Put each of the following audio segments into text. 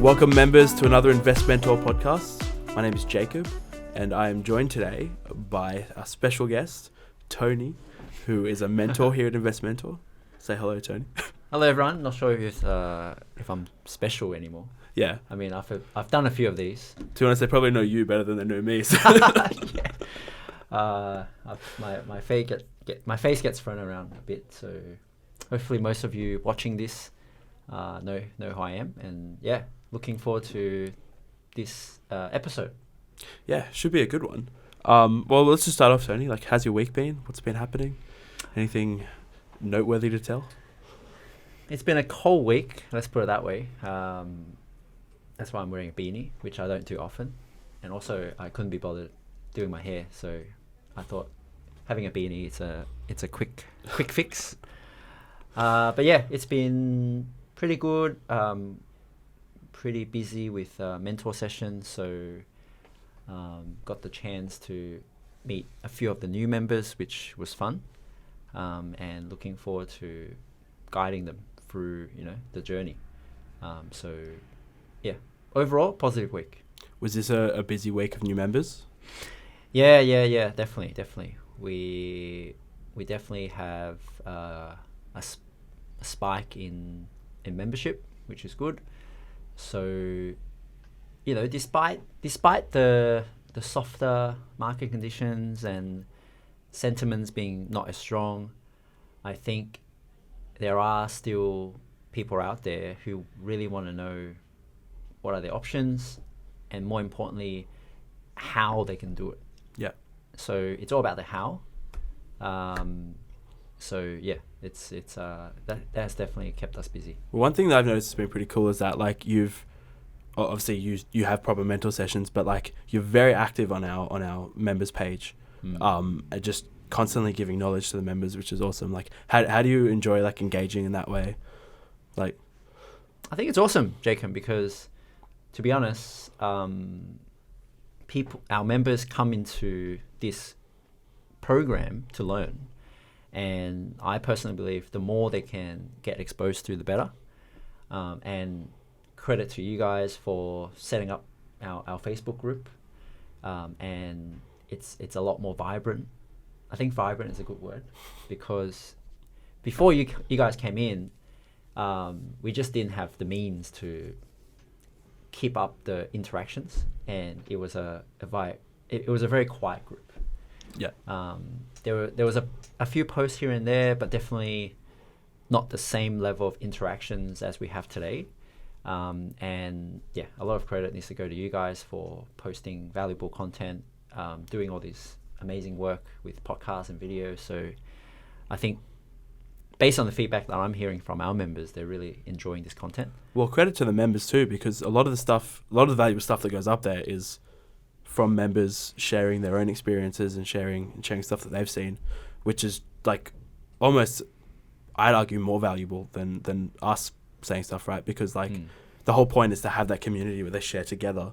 Welcome members to another Investmentor Podcast. My name is Jacob and I am joined today by a special guest, Tony, who is a mentor here at Investmentor. Say hello, Tony. Hello everyone. Not sure if I'm special anymore. Yeah. I mean, I've done a few of these. To be honest, they probably know you better than they know me. So. Yeah. My face gets thrown around a bit, so hopefully most of you watching this know who I am, and yeah, looking forward to this episode. Yeah, should be a good one. Well, let's just start off, Tony. Like, how's your week been? What's been happening? Anything noteworthy to tell? It's been a cold week, let's put it that way. That's why I'm wearing a beanie, which I don't do often, and also I couldn't be bothered doing my hair, so I thought having a beanie it's a quick fix. But yeah, it's been pretty good. Pretty busy with mentor sessions, so got the chance to meet a few of the new members, which was fun, and looking forward to guiding them through the journey. So yeah, overall positive week. Was this a busy week of new members? Yeah, definitely. We definitely have a spike in membership, which is good. So, despite the softer market conditions and sentiments being not as strong, I think there are still people out there who really want to know what are their options, and more importantly, how they can do it. Yeah. So it's all about the how. So yeah, it's that has definitely kept us busy. Well, one thing that I've noticed has been pretty cool is that like you have proper mentor sessions, but like you're very active on our members page, and just constantly giving knowledge to the members, which is awesome. Like how do you enjoy like engaging in that way? Like, I think it's awesome, Jacob, because to be honest, our members come into this program to learn. And I personally believe the more they can get exposed to, the better. And credit to you guys for setting up our Facebook group. And it's a lot more vibrant. I think vibrant is a good word, because before you guys came in, we just didn't have the means to keep up the interactions, and it was a very quiet group. Yeah. There was a few posts here and there, but definitely not the same level of interactions as we have today. And yeah, a lot of credit needs to go to you guys for posting valuable content, doing all this amazing work with podcasts and videos. So I think based on the feedback that I'm hearing from our members, they're really enjoying this content. Well, credit to the members too, because a lot of the valuable stuff that goes up there is from members sharing their own experiences and sharing stuff that they've seen, which is like almost, I'd argue, more valuable than us saying stuff, right? Because like the whole point is to have that community where they share together,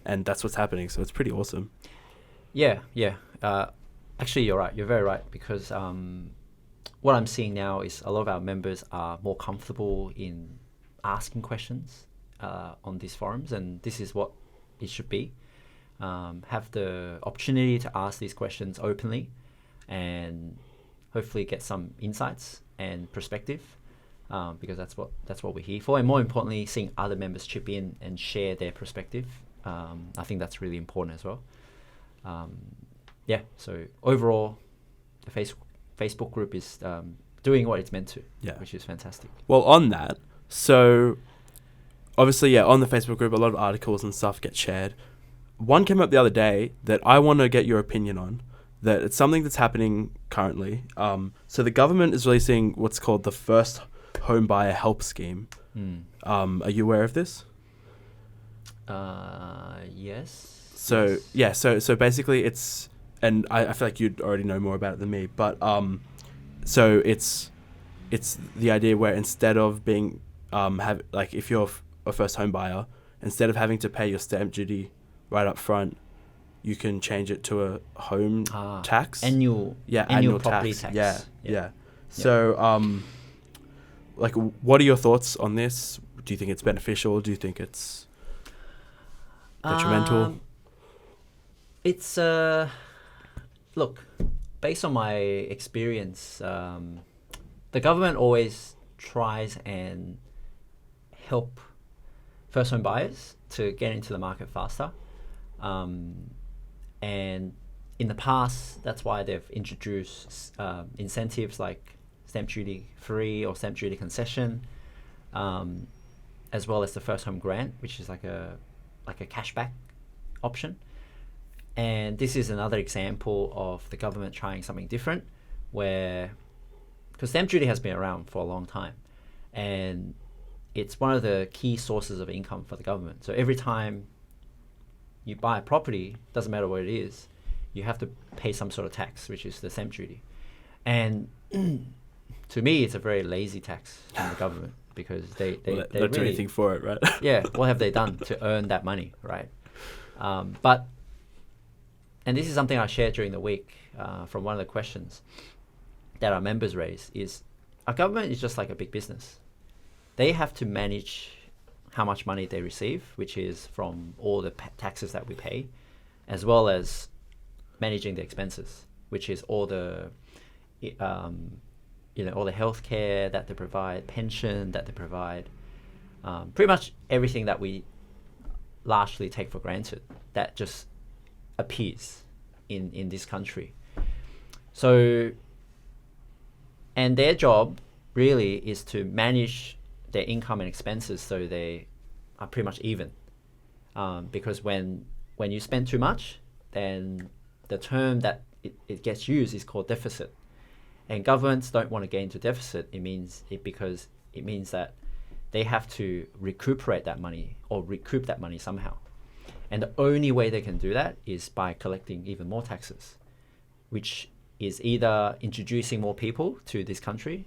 and that's what's happening. So it's pretty awesome. Yeah. Actually, you're right. You're very right, because what I'm seeing now is a lot of our members are more comfortable in asking questions on these forums, and this is what it should be. Have the opportunity to ask these questions openly and hopefully get some insights and perspective, because that's what we're here for. And more importantly, seeing other members chip in and share their perspective. I think that's really important as well. So overall, the Facebook group is doing what it's meant to, which is fantastic. Well, on that, so obviously, on the Facebook group, a lot of articles and stuff get shared. One came up the other day that I want to get your opinion on, that it's something that's happening currently. So the government is releasing what's called the First Home Buyer Help Scheme. Are you aware of this? Yes. So basically it's, and I feel like you'd already know more about it than me, but so it's the idea where instead of being if you're a first home buyer, instead of having to pay your stamp duty right up front, you can change it to a home tax. Annual property tax. Yeah. So, what are your thoughts on this? Do you think it's beneficial? Do you think it's Detrimental? It's look, based on my experience, the government always tries and help first home buyers to get into the market faster. And in the past, that's why they've introduced incentives like stamp duty free or stamp duty concession, as well as the first home grant, which is like a cashback option. And this is another example of the government trying something different, where, because stamp duty has been around for a long time, and it's one of the key sources of income for the government. So every time you buy a property, doesn't matter what it is, you have to pay some sort of tax, which is the stamp duty. And to me, it's a very lazy tax from the government, because they Don't do really, anything for it, right? yeah, what have they done to earn that money, right? And this is something I shared during the week from one of the questions that our members raised, is our government is just like a big business. They have to manage how much money they receive, which is from all the taxes that we pay, as well as managing the expenses, which is all the all the healthcare that they provide, pension that they provide, pretty much everything that we largely take for granted that just appears in this country. So, and their job really is to manage their income and expenses so they are pretty much even. Because when you spend too much, then the term that it gets used is called deficit. And governments don't want to get into deficit. Because it means that they have to recuperate that money or recoup that money somehow. And the only way they can do that is by collecting even more taxes, which is either introducing more people to this country,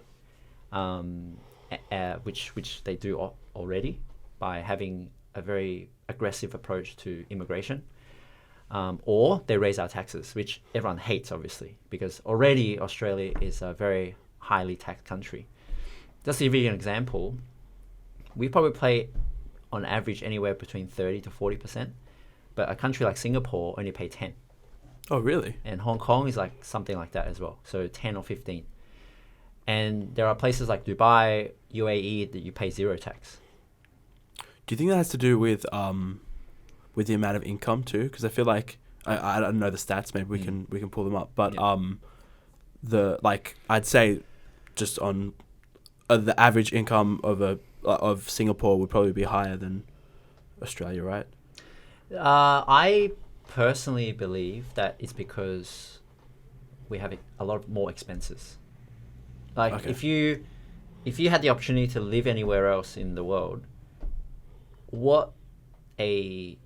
which they do already by having a very aggressive approach to immigration, or they raise our taxes, which everyone hates, obviously, because already Australia is a very highly taxed country. Just to give you an example, we probably pay on average anywhere between 30 to 40%, but a country like Singapore only pay 10. Oh, really? And Hong Kong is like something like that as well, so 10 or 15. And there are places like Dubai, UAE that you pay zero tax. Do you think that has to do with the amount of income too? Because I feel like I don't know the stats. Maybe we can pull them up. But I'd say just on the average income of Singapore would probably be higher than Australia, right? I personally believe that it's because we have a lot more expenses. Like, Okay. if you had the opportunity to live anywhere else in the world, what a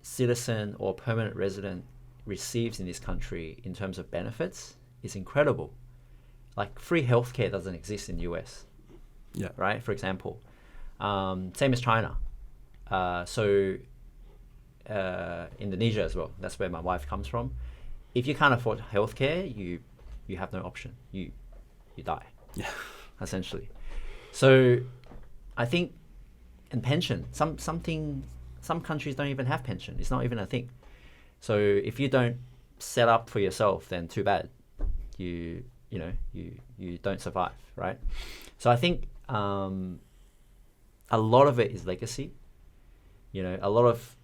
citizen or permanent resident receives in this country in terms of benefits is incredible. Like, free healthcare doesn't exist in the US. Yeah. Right? For example, same as China. Indonesia as well. That's where my wife comes from. If you can't afford healthcare, you have no option. You die. Yeah. Essentially. So I think, and pension, some countries don't even have pension. It's not even a thing. So if you don't set up for yourself, then too bad. You don't survive, right? So I think a lot of it is legacy. A lot of,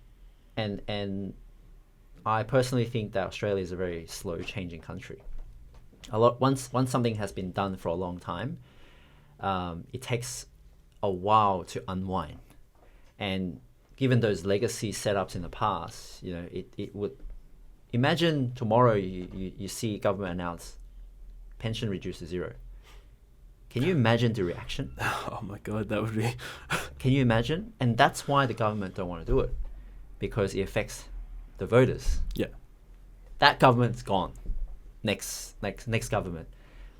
and I personally think that Australia is a very slow changing country. Once something has been done for a long time, it takes a while to unwind. And given those legacy setups in the past, it would, imagine tomorrow you see government announce pension reduced to zero. Can you imagine the reaction? Oh my God, that would be... Can you imagine? And that's why the government don't want to do it, because it affects the voters. Yeah. That government's gone. Next government,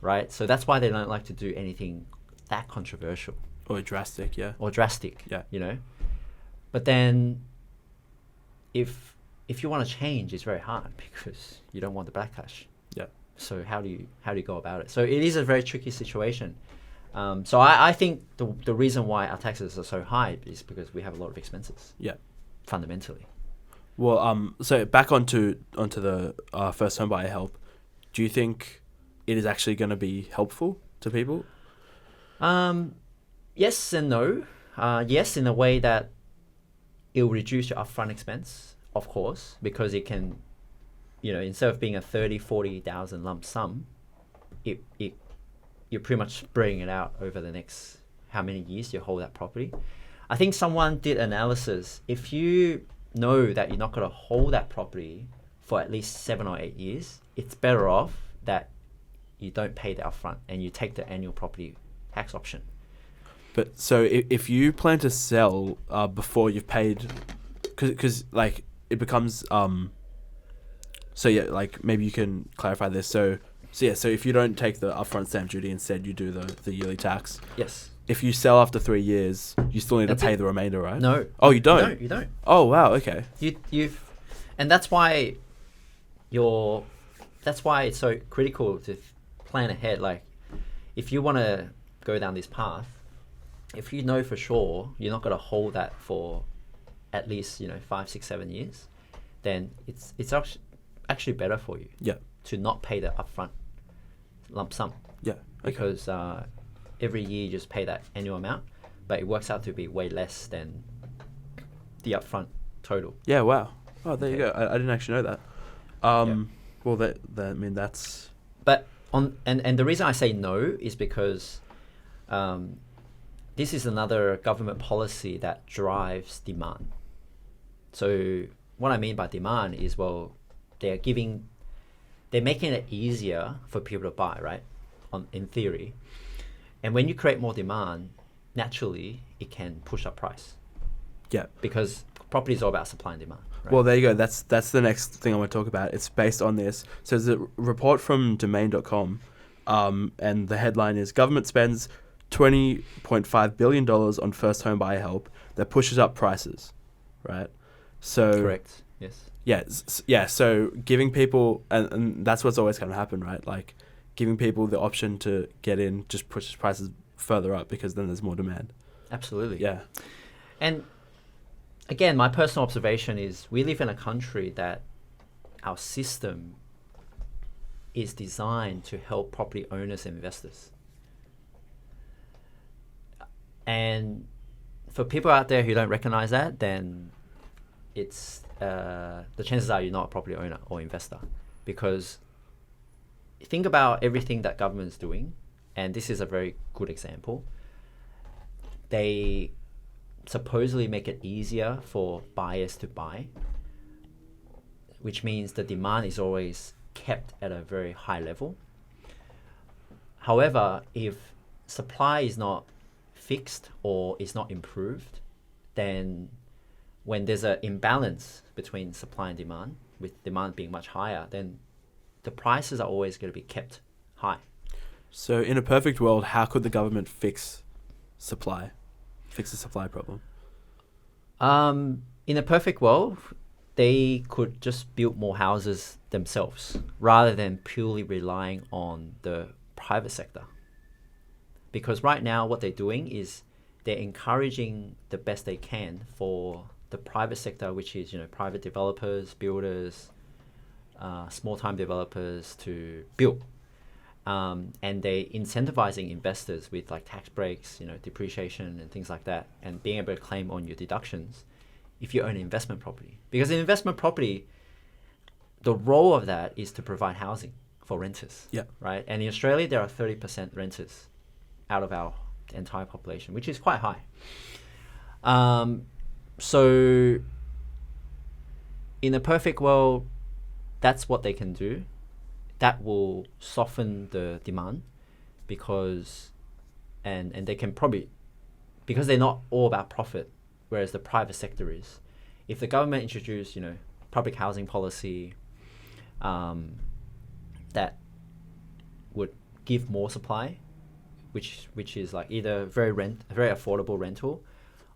right? So that's why they don't like to do anything that controversial. Or drastic, yeah. Yeah. But then if you want to change, it's very hard because you don't want the backlash. Yeah. So how do you go about it? So it is a very tricky situation. So I think the reason why our taxes are so high is because we have a lot of expenses. Yeah. Fundamentally. Well, so back onto the first home buyer help. Do you think it is actually going to be helpful to people? Yes and no. Yes, in a way that it will reduce your upfront expense, of course, because it can, instead of being a 40,000 lump sum, you're pretty much spreading it out over the next how many years you hold that property. I think someone did analysis. If you know that you're not going to hold that property for at least 7 or 8 years, it's better off that you don't pay the upfront and you take the annual property tax option. But so if you plan to sell before you've paid, because like it becomes so yeah, like maybe you can clarify this. So if you don't take the upfront stamp duty, instead you do the yearly tax. Yes. If you sell after 3 years, you still need to pay the remainder, right? No. Oh, you don't? No, you don't. Oh, wow. Okay. And that's why it's so critical to plan ahead. Like, if you want to go down this path, if you know for sure you're not going to hold that for at least 5, 6, 7 years, then it's actually better for you. Yeah. To not pay the upfront lump sum. Yeah. Okay. Because every year you just pay that annual amount, but it works out to be way less than the upfront total. Yeah. Wow. Oh, there you go. I didn't actually know that. Well, I mean that's. But and the reason I say no is because this is another government policy that drives demand. So what I mean by demand is, well, they're making it easier for people to buy, right? In theory. And when you create more demand, naturally it can push up price. Yeah. Because property is all about supply and demand. Right? Well, there you go. That's the next thing I want to talk about. It's based on this. So there's a report from domain.com, and the headline is Government spends $20.5 billion on first home buyer help that pushes up prices, right? So correct. Yes. Yeah. So giving people, and that's what's always going to happen, right? Like giving people the option to get in just pushes prices further up because then there's more demand. Absolutely. Yeah. And again, my personal observation is we live in a country that our system is designed to help property owners and investors. And for people out there who don't recognize that, then it's the chances are you're not a property owner or investor, because think about everything that government's doing, and this is a very good example. They supposedly make it easier for buyers to buy, which means the demand is always kept at a very high level. However, if supply is not fixed or is not improved, then when there's an imbalance between supply and demand, with demand being much higher, then the prices are always going to be kept high. So in a perfect world, how could the government fix the supply problem? In a perfect world, they could just build more houses themselves rather than purely relying on the private sector. Because right now what they're doing is they're encouraging the best they can for the private sector, which is private developers, builders, small-time developers to build. And they incentivizing investors with like tax breaks, depreciation and things like that, and being able to claim on your deductions if you own an investment property. Because in investment property, the role of that is to provide housing for renters. Yeah. Right. And in Australia, there are 30% renters out of our entire population, which is quite high. So in a perfect world, that's what they can do. That will soften the demand because they can probably, because they're not all about profit, whereas the private sector is. If the government introduced, public housing policy that would give more supply, which is like either very affordable rental,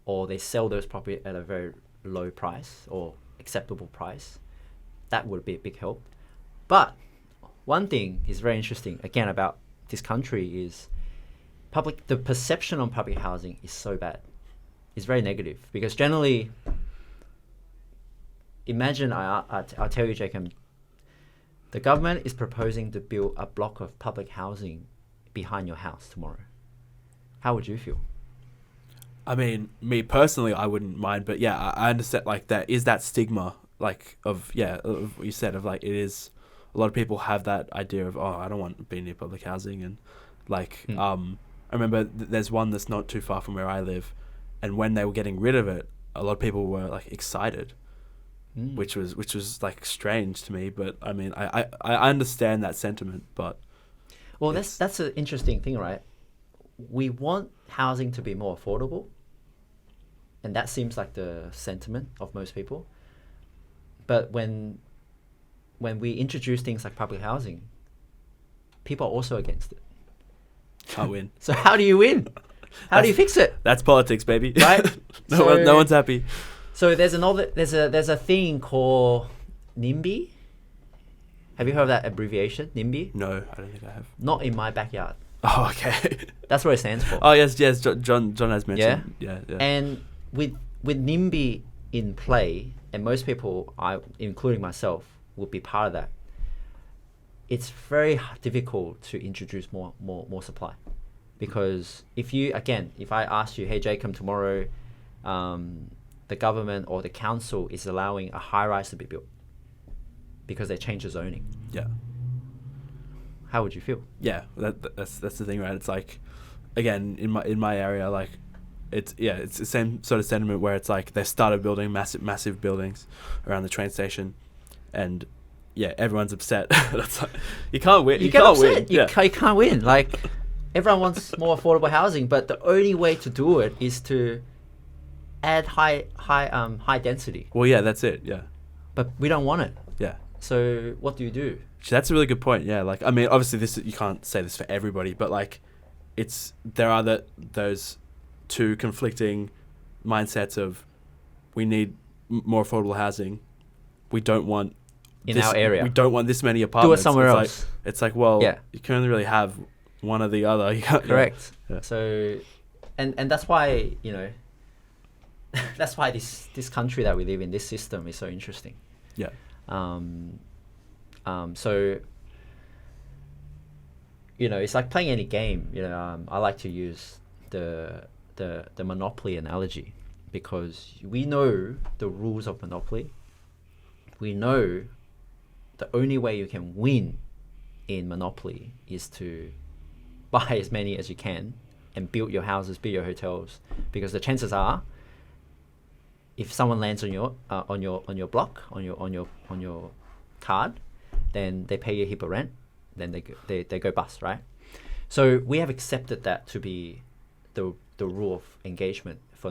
or they sell those property at a very low price or acceptable price, that would be a big help. But one thing is very interesting, again, about this country is the perception on public housing is so bad. It's very negative because generally imagine I'll tell you, Jacob, the government is proposing to build a block of public housing behind your house tomorrow. How would you feel? I mean, me personally, I wouldn't mind, but yeah, I understand, like, there is that stigma, like, of what you said, of, like, it is, a lot of people have that idea of, I don't want to be near public housing, and, like, I remember there's one that's not too far from where I live, and when they were getting rid of it, a lot of people were, like, excited, which was, like, strange to me, but, I mean, I understand that sentiment, but... Well, that's an interesting thing, right? We want housing to be more affordable, and that seems like the sentiment of most people. But when we introduce things like public housing, people are also against it. Can't win. So how do you win? How do you fix it? That's politics, baby. Right? No one's happy. So there's a thing called NIMBY. Have you heard of that abbreviation, NIMBY? No, I don't think I have. Not in my backyard. Oh, okay. That's what it stands for. Oh, yes. John has mentioned. Yeah. And with NIMBY in play, and most people, including myself, would be part of that. It's very difficult to introduce more supply, because if I ask you, hey Jacob, tomorrow, the government or the council is allowing a high rise to be built because they changed the zoning. Yeah. How would you feel? Yeah, that's the thing, right? It's like, again, in my area, like, it's the same sort of sentiment where it's like they started building massive buildings around the train station, and everyone's upset. That's like, you can't win. You can't win. You can't win. Like, everyone wants more affordable housing, but the only way to do it is to add high density. Well, yeah, that's it. Yeah, but we don't want it. Yeah. So what do you do? That's a really good point. Yeah, like, I mean, obviously you can't say this for everybody, but, like, there are those two conflicting mindsets of, we need more affordable housing. We don't want in our area. We don't want this many apartments. Do it somewhere else. It's like, well, you can only really have one or the other. You can't, correct. Yeah. So, and that's why, that's why this country that we live in, this system is so interesting. Yeah. So, it's like playing any game. I like to use the Monopoly analogy, because we know the rules of Monopoly. We know the only way you can win in Monopoly is to buy as many as you can and build your houses, build your hotels, because the chances are, if someone lands on your block, on your card, then they pay you a heap of rent, then they go bust, right? So we have accepted that to be the rule of engagement for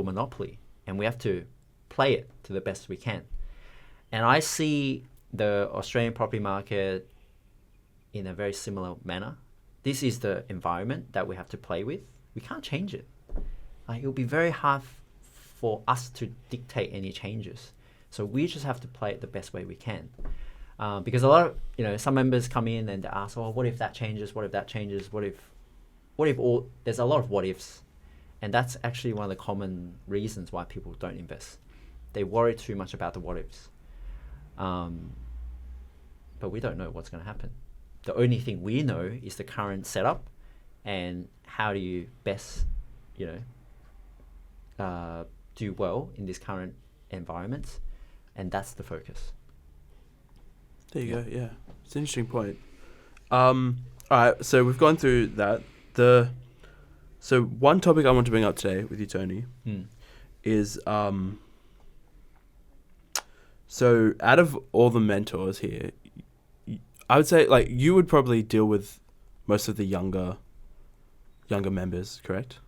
Monopoly, and we have to play it to the best we can. And I see the Australian property market in a very similar manner. This is the environment that we have to play with. We can't change it. It will be very hard for us to dictate any changes. So we just have to play it the best way we can. Because a lot of, some members come in and they ask, what if that changes? What if that changes? What if there's a lot of what ifs. And that's actually one of the common reasons why people don't invest. They worry too much about the what ifs. But we don't know what's going to happen. The only thing we know is the current setup and how do you best, do well in this current environment. And that's the focus. There you go. Yeah, it's an interesting point. All right, so we've gone through that. So one topic I want to bring up today with you, Tony, is so out of all the mentors here, I would say, like, you would probably deal with most of the younger members, correct?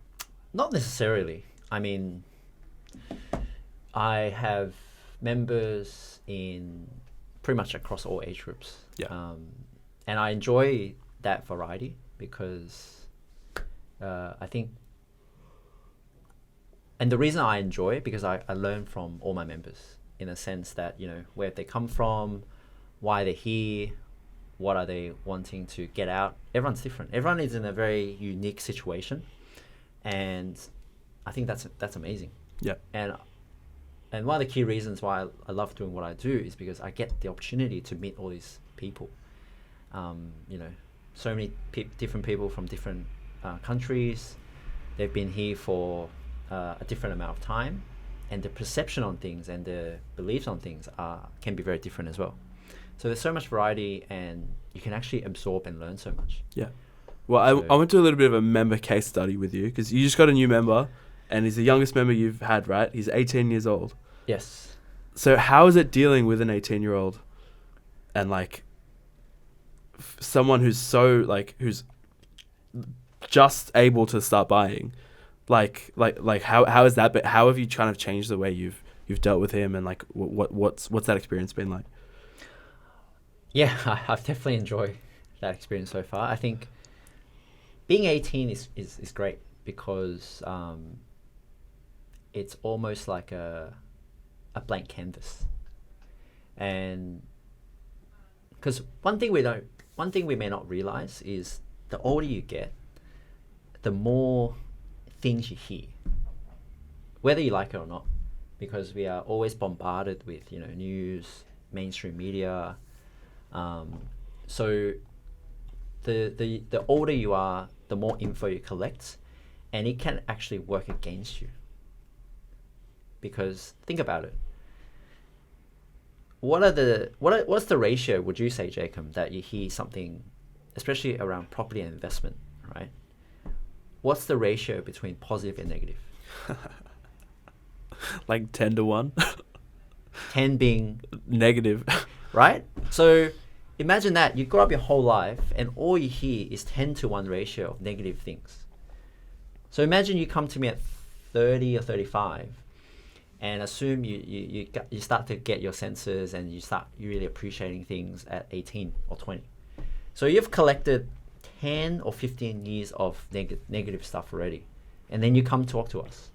Not necessarily. I mean, I have members in pretty much across all age groups. Yeah. And I enjoy that variety because I think, and the reason I enjoy it because I learn from all my members in a sense that, where they come from, why they're here, what are they wanting to get out. Everyone's different. Everyone is in a very unique situation. And I think that's amazing. Yeah. And and one of the key reasons why I love doing what I do is because I get the opportunity to meet all these people. So many different people from different countries. They've been here for a different amount of time, and the perception on things and the beliefs on things can be very different as well. So there's so much variety, and you can actually absorb and learn so much. Yeah. Well, I went to a little bit of a member case study with you, because you just got a new member, and he's the youngest member you've had, right? He's 18 years old. Yes. So how is it dealing with an 18-year-old and like someone who's so like who's just able to start buying? Like how is that? But how have you kind of changed the way you've dealt with him, and like what's that experience been like? Yeah, I've definitely enjoyed that experience so far. I think being 18 is great because it's almost like a blank canvas. And because one thing we may not realize is the older you get, the more things you hear, whether you like it or not, because we are always bombarded with news, mainstream media. So the older you are, the more info you collect, and it can actually work against you. Because think about it. What's the ratio, would you say, Jacob, that you hear something, especially around property and investment, right? What's the ratio between positive and negative? Like 10 to 1? 10 being negative. Right? So imagine that you grow up your whole life and all you hear is 10 to 1 ratio of negative things. So imagine you come to me at 30 or 35 and assume you start to get your senses and you really appreciating things at 18 or 20. So you've collected 10 or 15 years of negative stuff already, and then you come talk to us.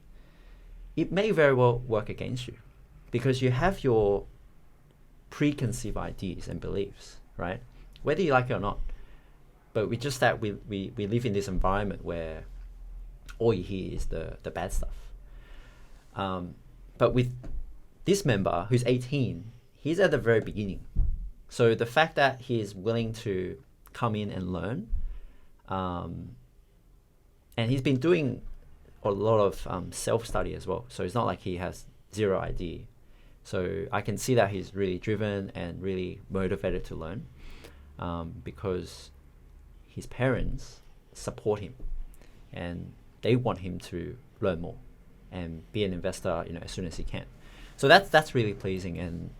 It may very well work against you because you have your preconceived ideas and beliefs, right? Whether you like it or not. But we live in this environment where all you hear is the bad stuff. But with this member who's 18, he's at the very beginning. So the fact that he's willing to come in and learn, and he's been doing a lot of self-study as well. So it's not like he has zero idea. So I can see that he's really driven and really motivated to learn, because his parents support him and they want him to learn more and be an investor, as soon as he can. So that's really pleasing. And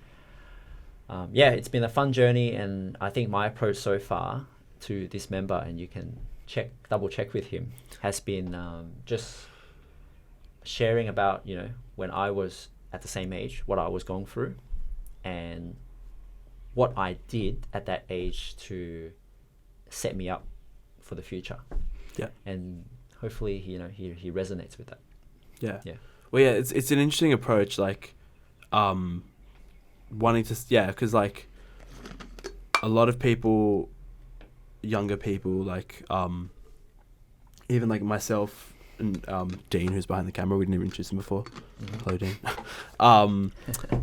it's been a fun journey. And I think my approach so far to this member, and you can double check with him, has been just sharing about, when I was at the same age, what I was going through and what I did at that age to set me up for the future. Yeah. And hopefully, he resonates with that. Yeah. Yeah. Well, yeah, it's an interesting approach, like, wanting to, because, like, a lot of people, younger people, like, even, like, myself and Dean, who's behind the camera, we didn't even introduce him before. Mm-hmm. Hello, Dean.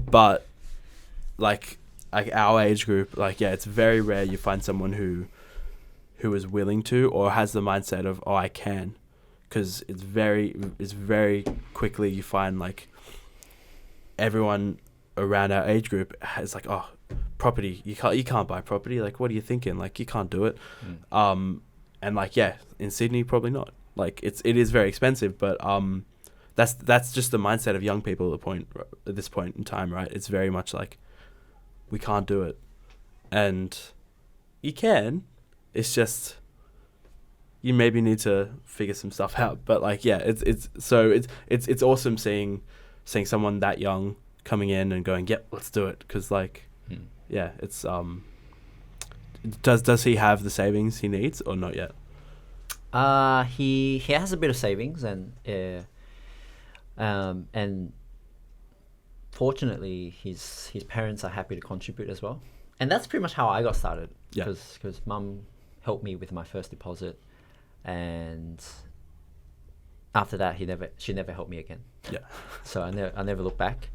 But, like our age group, like, it's very rare you find someone who is willing to or has the mindset of, I can. Because it's very quickly you find, like, everyone around our age group has, like, property, you can't buy property, like, what are you thinking, like, you can't do it. And, like, in Sydney probably not, like, it is very expensive, but that's just the mindset of young people at this point in time, right? It's very much like, we can't do it, and you can, it's just you maybe need to figure some stuff out. But, like, it's awesome seeing someone that young coming in and going, yep, let's do it. Because, like, it's does he have the savings he needs or not yet? He has a bit of savings, and fortunately his parents are happy to contribute as well. And that's pretty much how I got started. Because mum helped me with my first deposit. And after that, she never helped me again. Yeah. So I never looked back.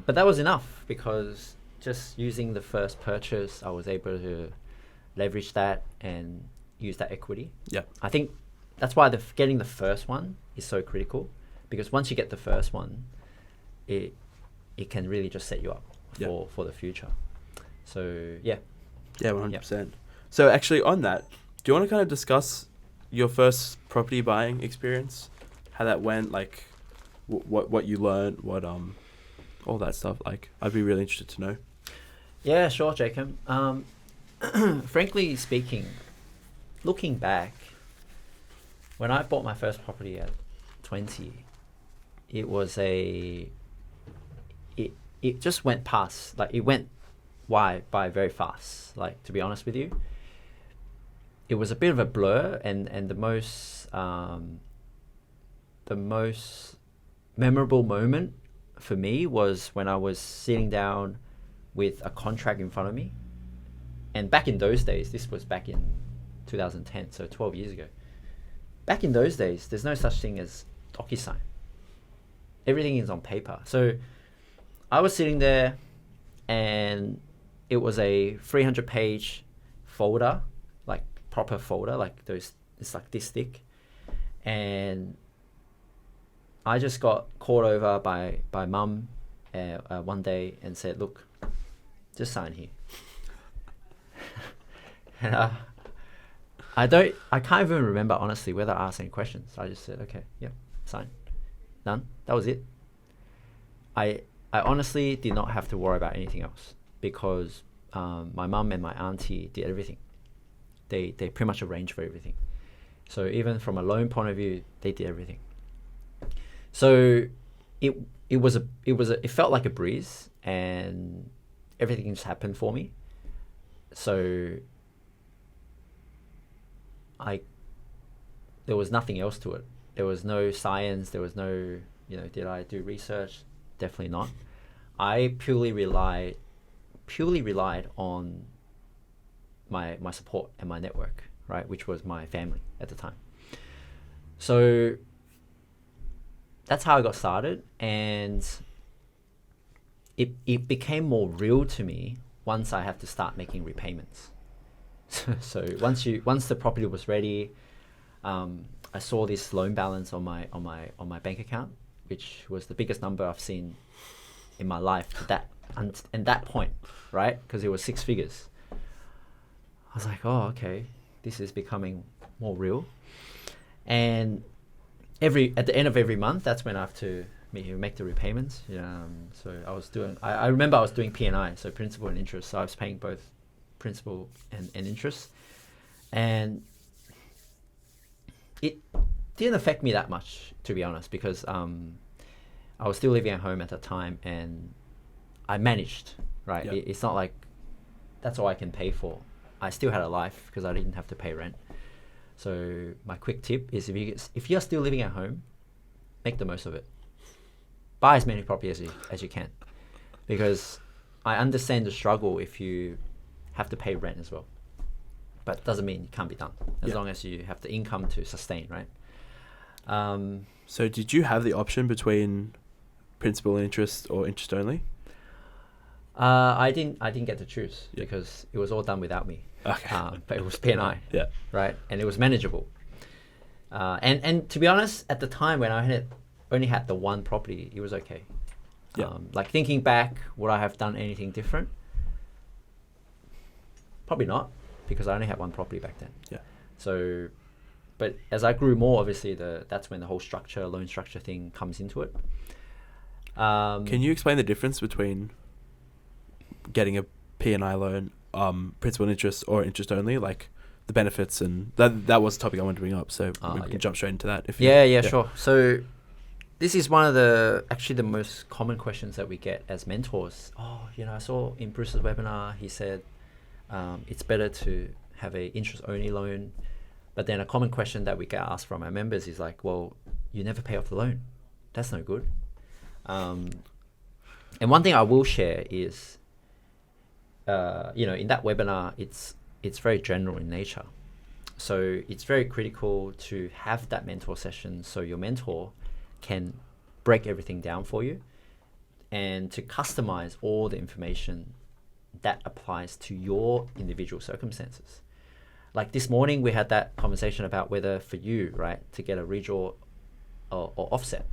But that was enough because just using the first purchase, I was able to leverage that and use that equity. Yeah. I think that's why getting the first one is so critical, because once you get the first one, it can really just set you up for the future. So yeah. Yeah, 100%. So actually on that, do you want to kind of discuss your first property buying experience? How that went, like what you learned, all that stuff. Like, I'd be really interested to know. Yeah, sure, Jacob. Frankly speaking, looking back, when I bought my first property at 20, it just went past, like it went by very fast. Like, to be honest with you, it was a bit of a blur, and the most memorable moment for me was when I was sitting down with a contract in front of me. And back in those days, this was back in 2010, so 12 years ago. Back in those days, there's no such thing as DocuSign. Everything is on paper. So I was sitting there, and it was a 300-page folder, like proper folder, like those. It's like this thick, and I just got called over by mum one day and said, "Look, just sign here." And I can't even remember honestly whether I asked any questions. I just said, "Okay, yeah, sign, done." That was it. I honestly did not have to worry about anything else, because my mum and my auntie did everything. They pretty much arranged for everything. So even from a loan point of view, they did everything. So it felt like a breeze, and everything just happened for me. So there was nothing else to it. There was no science. There was no, did I do research? Definitely not. I purely relied on my support and my network, right, which was my family at the time. So that's how I got started, and it became more real to me once I had to start making repayments. So once the property was ready, I saw this loan balance on my bank account, which was the biggest number I've seen in my life and that point, right? Because it was 6 figures. I was like, oh, okay, this is becoming more real. And at the end of every month, that's when I have to make the repayments. So I remember I was doing P&I, so principal and interest. So I was paying both principal and interest. And it didn't affect me that much, to be honest, because I was still living at home at the time, and I managed, right? Yep. It's not like that's all I can pay for. I still had a life because I didn't have to pay rent. So my quick tip is, if you're still living at home, make the most of it. Buy as many properties as you can, because I understand the struggle if you have to pay rent as well. But it doesn't mean it can't be done, as long as you have the income to sustain, right? So did you have the option between principal and interest or interest only? I didn't get to choose because it was all done without me. Okay. But it was P&I, right? And it was manageable. And to be honest, at the time when I only had the one property, it was okay. Yeah. Like, thinking back, would I have done anything different? Probably not, because I only had one property back then. Yeah. So, but as I grew more, obviously that's when the whole loan structure thing comes into it. Can you explain the difference between getting a P&I loan, principal and interest, or interest only, like the benefits? And that was a topic I wanted to bring up, so we can jump straight into that. Sure. So this is one of the most common questions that we get as mentors. I saw in Bruce's webinar, he said it's better to have a interest only loan. But then a common question that we get asked from our members is like, well, you never pay off the loan. That's no good. And one thing I will share is, in that webinar, it's very general in nature. So it's very critical to have that mentor session so your mentor can break everything down for you. and to customize all the information that applies to your individual circumstances. Like this morning, we had that conversation about whether for you, right, to get a redraw or offset.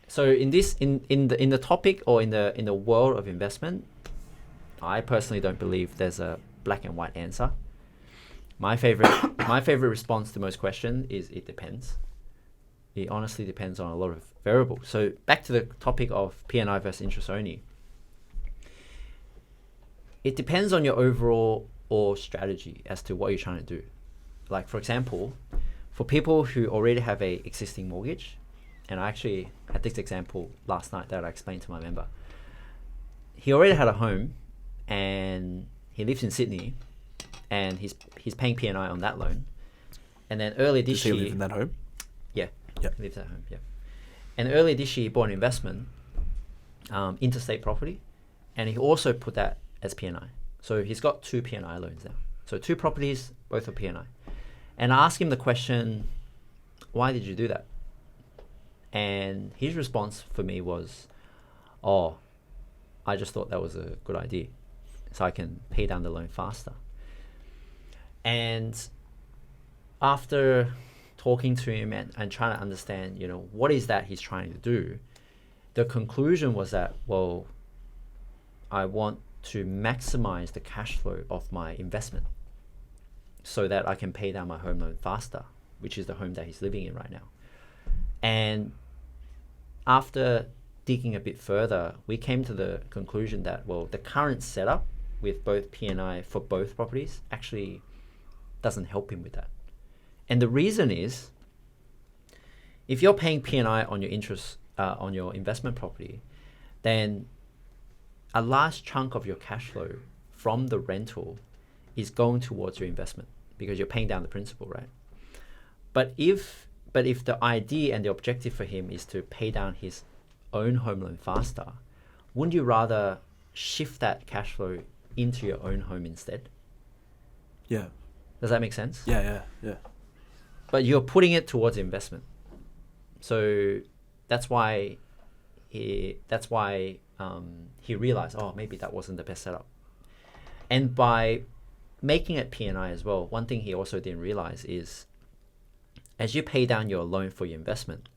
So in the topic or in the world of investment, I personally don't believe there's a black and white answer. My favorite response to most questions is it depends. It honestly depends on a lot of variables. So back to the topic of P&I versus interest only. It depends on your overall or strategy as to what you're trying to do. Like for example, for people who already have a existing mortgage, and I actually had this example last night that I explained to my member. He already had a home and he lives in Sydney and he's paying P&I on that loan. And then earlier this year... Does he live in that home? Yeah, yep. He lives at home, yeah. And earlier this year he bought an investment, interstate property, and he also put that as P&I. So he's got 2 P&I loans now. So 2 properties, both are P&I. And I asked him the question, why did you do that? And his response for me was, oh, I just thought that was a good idea so I can pay down the loan faster. And after talking to him and trying to understand, what is that he's trying to do, the conclusion was that, well, I want to maximize the cash flow of my investment so that I can pay down my home loan faster, which is the home that he's living in right now. And after digging a bit further, we came to the conclusion that, well, the current setup with both P&I for both properties actually doesn't help him with that. And the reason is, if you're paying P&I on your interest, on your investment property, then a large chunk of your cash flow from the rental is going towards your investment because you're paying down the principal, right? But if the idea and the objective for him is to pay down his own home loan faster, wouldn't you rather shift that cash flow into your own home instead? Yeah. Does that make sense? Yeah. But you're putting it towards investment. So that's why he realized, oh, maybe that wasn't the best setup. And by making it P&I as well, one thing he also didn't realize is, as you pay down your loan for your investment,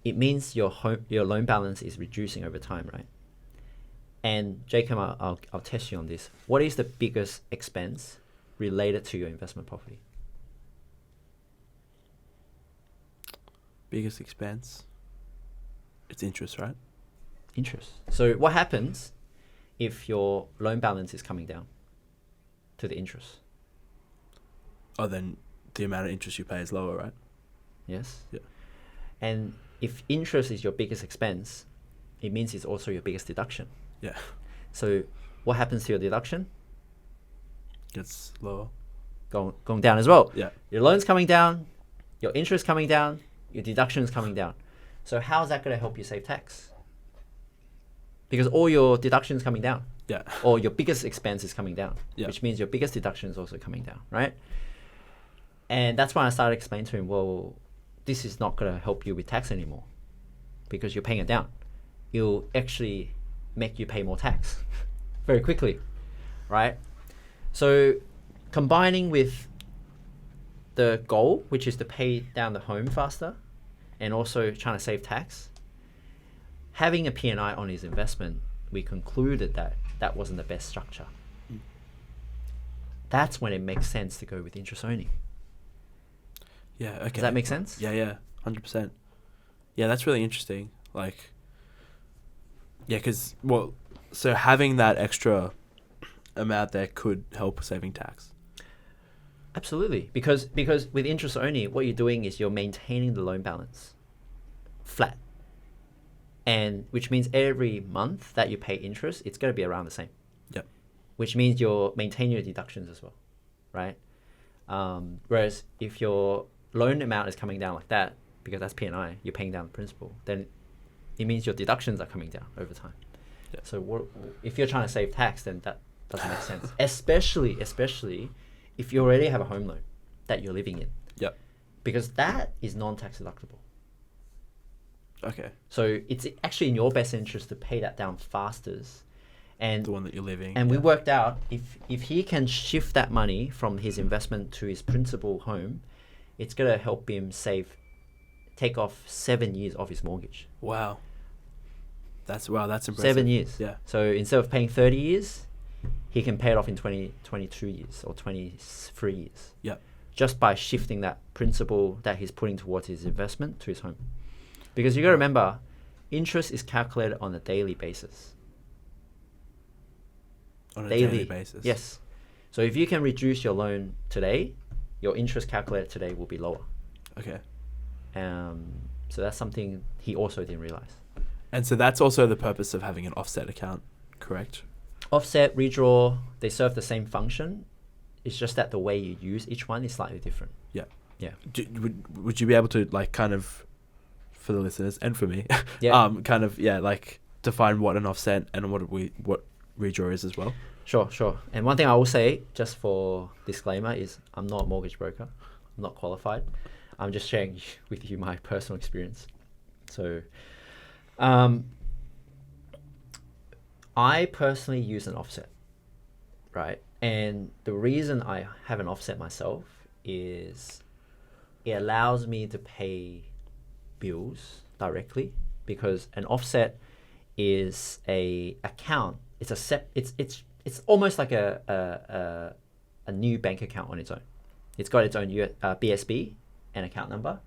it means your loan balance is reducing over time, right? And Jacob, I'll test you on this. What is the biggest expense related to your investment property? Biggest expense? It's interest, right? Interest. So what happens if your loan balance is coming down to the interest? Oh, then the amount of interest you pay is lower, right? Yes. Yeah. And if interest is your biggest expense, it means it's also your biggest deduction. Yeah. So what happens to your deduction? Gets lower. Going down as well. Yeah. Your loan's coming down, your interest coming down, your deduction's coming down. So how is that going to help you save tax? Because all your deductions coming down. Yeah. Or your biggest expense is coming down. Yeah. Which means your biggest deduction is also coming down, right? And that's why I started explaining to him, well, this is not going to help you with tax anymore because you're paying it down. It'll actually make you pay more tax very quickly, right? So combining with the goal, which is to pay down the home faster and also trying to save tax, having a P&I on his investment, we concluded that that wasn't the best structure. That's when it makes sense to go with interest only. Yeah, okay. Does that make sense? Yeah, 100%. Yeah, that's really interesting. Like, yeah, because, well, so having that extra amount there could help saving tax. Absolutely. Because with interest only, what you're doing is you're maintaining the loan balance flat. And which means every month that you pay interest, it's going to be around the same. Yep. Which means you're maintaining your deductions as well, right? Whereas if your loan amount is coming down like that, because that's P&I, you're paying down the principal, then it means your deductions are coming down over time. Yep. So if you're trying to save tax, then that doesn't make sense. Especially if you already have a home loan that you're living in. Yep. Because that is non-tax deductible. Okay. So it's actually in your best interest to pay that down fastest. And The one that you're living. we worked out if he can shift that money from his investment to his principal home, it's gonna help him take off 7 years off his mortgage. Wow. That's impressive. 7 years. Yeah. So instead of paying 30 years, he can pay it off in 22 years or 23 years. Yeah. Just by shifting that principal that he's putting towards his investment to his home. Because you got to remember, interest is calculated on a daily basis. On a daily basis. Yes. So if you can reduce your loan today, your interest calculated today will be lower. Okay. So that's something he also didn't realize. And so that's also the purpose of having an offset account, correct? Offset, redraw, they serve the same function. It's just that the way you use each one is slightly different. Yeah. Yeah. Would you be able to like kind of, for the listeners and for me, Yeah. kind of like define what an offset and what redraw is as well? Sure. And one thing I will say, just for disclaimer, is I'm not a mortgage broker. I'm not qualified. I'm just sharing with you my personal experience. So, I personally use an offset, right? And the reason I have an offset myself is it allows me to pay bills directly, because an offset is a account. It's almost like a new bank account on its own. It's got its own BSB and account number,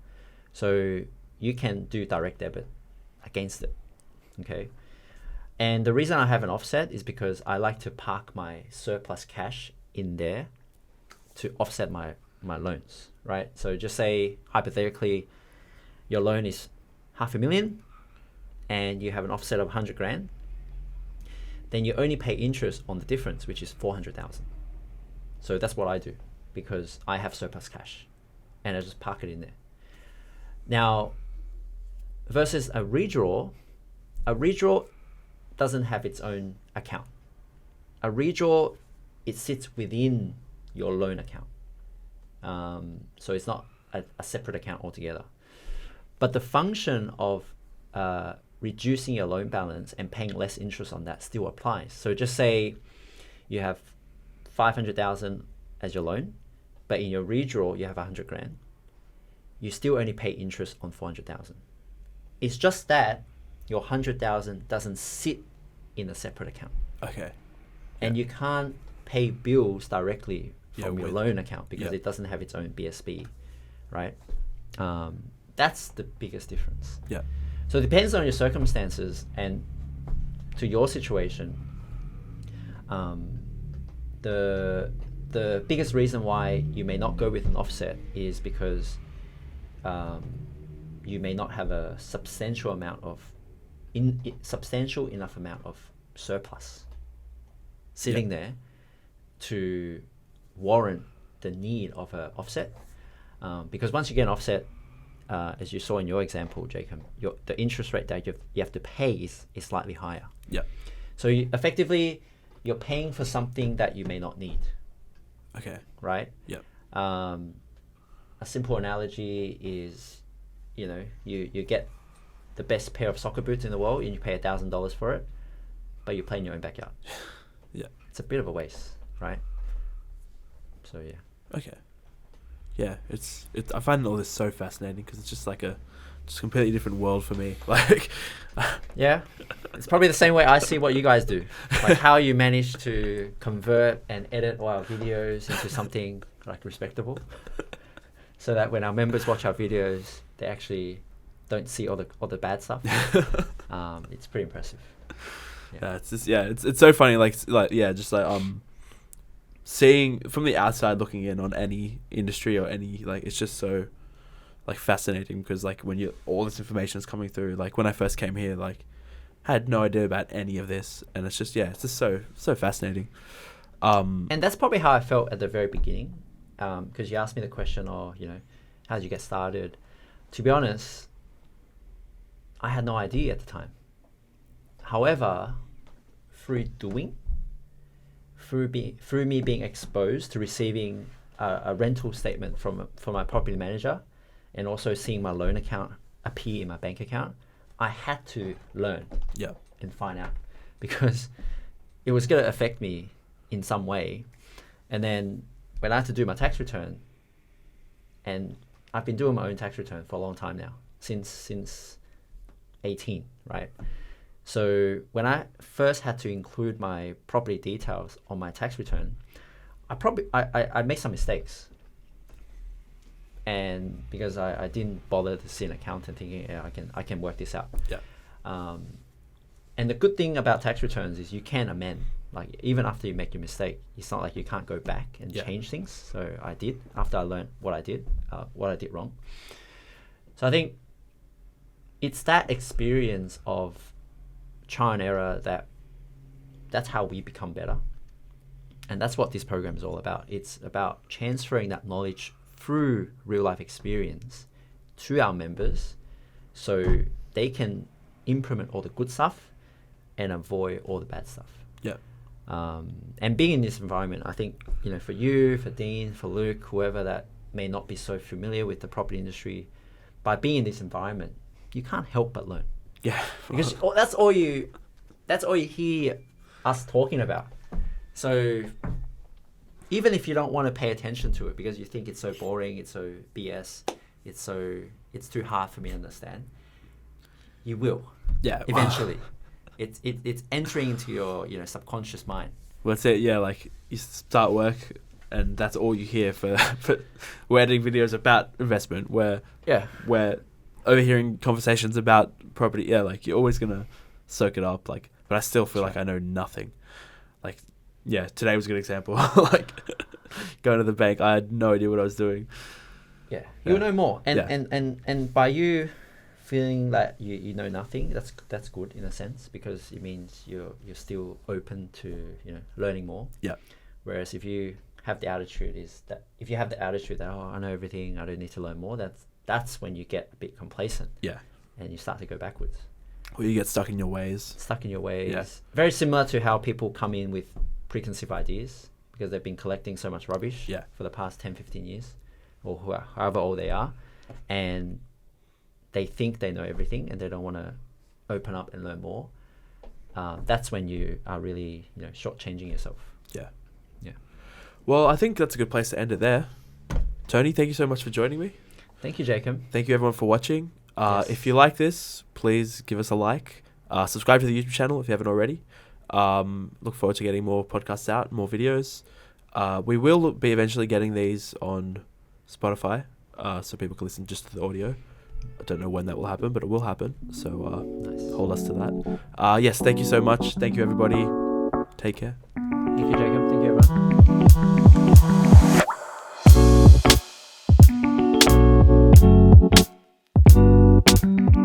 so you can do direct debit against it. Okay. And the reason I have an offset is because I like to park my surplus cash in there to offset my loans, right? So just say, hypothetically, your loan is $500,000 and you have an offset of 100 grand, then you only pay interest on the difference, which is 400,000. So that's what I do, because I have surplus cash and I just park it in there. Now, versus a redraw doesn't have its own account. A redraw, it sits within your loan account. So it's not a separate account altogether. But the function of reducing your loan balance and paying less interest on that still applies. So just say you have 500,000 as your loan, but in your redraw you have 100 grand. You still only pay interest on 400,000. It's just that your 100,000 doesn't sit in a separate account. Okay. And you can't pay bills directly from your loan account because Yeah. it doesn't have its own BSB, right? That's the biggest difference. Yeah. So it depends on your circumstances, and to your situation, the biggest reason why you may not go with an offset is because you may not have a substantial enough amount of surplus sitting there to warrant the need of an offset. Because once you get an offset, as you saw in your example, Jacob, the interest rate that you have to pay is slightly higher. Yeah. So effectively, you're paying for something that you may not need. Okay. Right? Yeah. A simple analogy is, you get the best pair of soccer boots in the world and you pay $1,000 for it, but you play in your own backyard. Yeah. It's a bit of a waste, right? So yeah. Okay. Yeah, I find all this so fascinating because it's just like a completely different world for me. Like, yeah, it's probably the same way I see what you guys do, like how you manage to convert and edit all our videos into something like respectable, so that when our members watch our videos, they actually don't see all the bad stuff. It's pretty impressive. Yeah, it's just it's so funny. Seeing from the outside looking in on any industry or any it's just so fascinating because when all this information is coming through, when I first came here, I had no idea about any of this, and it's just so fascinating. And that's probably how I felt at the very beginning, because you asked me the question, how did you get started? To be honest, I had no idea at the time. However, through me being exposed to receiving a rental statement from my property manager, and also seeing my loan account appear in my bank account, I had to learn Yeah. and find out because it was going to affect me in some way. And then when I had to do my tax return, and I've been doing my own tax return for a long time now, since 18, right? So when I first had to include my property details on my tax return, I made some mistakes. And because I didn't bother to see an accountant thinking, yeah, I can work this out. Yeah. And the good thing about tax returns is you can amend. Like even after you make your mistake, it's not like you can't go back and change things. So I did after I learned what I did wrong. So I think it's that experience of trial and error that's how we become better. And that's what this program is all about. It's about transferring that knowledge through real life experience to our members so they can implement all the good stuff and avoid all the bad stuff. Yeah. And being in this environment, I think, for you, for Dean, for Luke, whoever that may not be so familiar with the property industry, by being in this environment, you can't help but learn. Yeah. Because that's all you hear us talking about. So even if you don't want to pay attention to it because you think it's so boring, it's so BS, it's too hard for me to understand, you will. Yeah. Eventually. It's entering into your subconscious mind. Well, that's it. Yeah, like you start work, and that's all you hear for we're editing videos about investment. We're overhearing conversations about property. Yeah, like you're always gonna soak it up. Like, but I still feel like I know nothing. Like, yeah, today was a good example. Like going to the bank, I had no idea what I was doing. Yeah, you'll know more. And by you feeling that you know nothing, that's good in a sense, because it means you're still open to learning more. Yeah. Whereas if you have the attitude that I know everything, I don't need to learn more, that's when you get a bit complacent. Yeah. And you start to go backwards. Or you get stuck in your ways. Yeah. Very similar to how people come in with preconceived ideas because they've been collecting so much rubbish for the past 10, 15 years or however old they are, and they think they know everything and they don't want to open up and learn more. That's when you are really shortchanging yourself. Yeah. Yeah. Well, I think that's a good place to end it there. Tony, thank you so much for joining me. Thank you, Jacob. Thank you everyone for watching. Yes. If you like this, please give us a like. Subscribe to the YouTube channel if you haven't already. Look forward to getting more podcasts out, more videos. We will be eventually getting these on Spotify, so people can listen just to the audio. I don't know when that will happen, but it will happen. So Nice. hold us to that. Yes, thank you so much. Thank you, everybody. Take care. Thank you, Jacob.